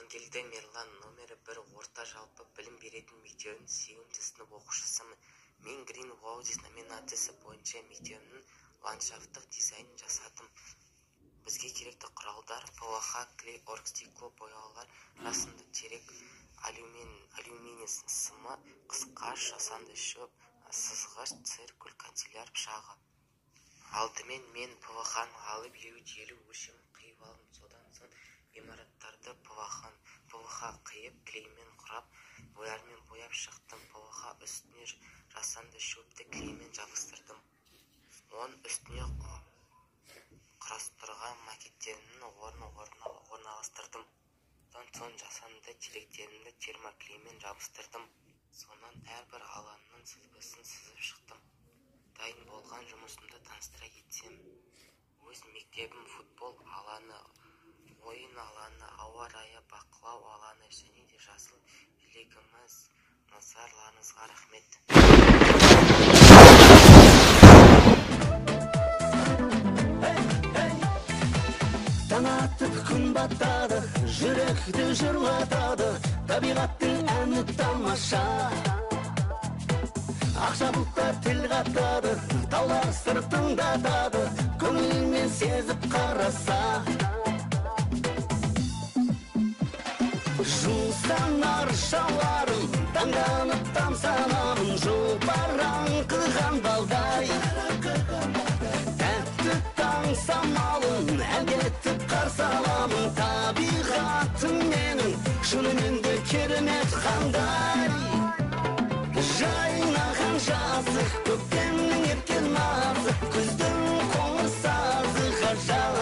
амангелді мерлан номері 1 орта жалпы білім беретін мектебінің 8-ші сынып оқушысымын. Мен Green Houses номинациясы бойынша мектебімнің ландшафттық дизайнын жасадым. Бізге керекті құралдар ПВХ, клей, оргстекло, бояулар, жасанды терек, алюминий сымы, қысқаш, жасанды шөп, сызғыш, циркуль, канцеляр пышағы. Алдымен мен ПВХ-ны алып елу өлшемін қиып алдым. Содан соң ғимараттарды ПВХ қиып, клеймен құрап, боярмен бояп шықтым. ПВХ үстіне жасанды шөпті клеймен жабыстырдым. Оның үстіне құрастырған макеттерімнің орналастырдым. Содан соң жасанды теректерімді термоклеймен жабыстырдым. Сонан әрбір алаңның сызбасын сызып шықтым. Дайын болған жұмысымды таныстыра кетсем, өз мектебім футбол алаңы, ойын алаңы, ауа райы бақылау алаңы және де жасыл желегіміз. Назарларыңызға рахмет. Таң атып күн батады, жүректі жырлатады, табиғаттың әні тамаша. Ақша бұлттар тіл қатады, таулар сыр тыңдатады, көңілмен сезіп қараса. Жұмыстан аршаларым, таңданып тамсанамын, жұпаран қылған балдай. Тәтті таң самалын, әндетіп қарсы аламын, табиғатым менің, шынымен де керемет қандай. Жайнаған жазық, көктемнің еркен назы, күздің қоңыр сазы ғажап.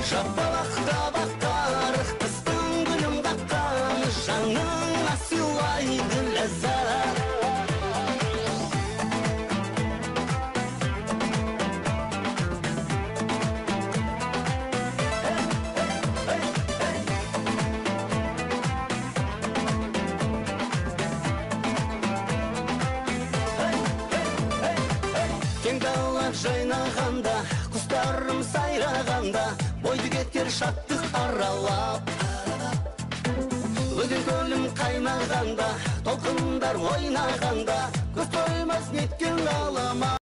Жапалақта бақтары, қыстың гүлін қаққаны, жаныңа сыйлайды ләззат. Кең далақ жайнағанда, құстарым сайрағанда, бойды кетер шаттық аралап. Өзен көлім қайнағанда, толқындар ойнағанда, көз тоймас неткен ғалама.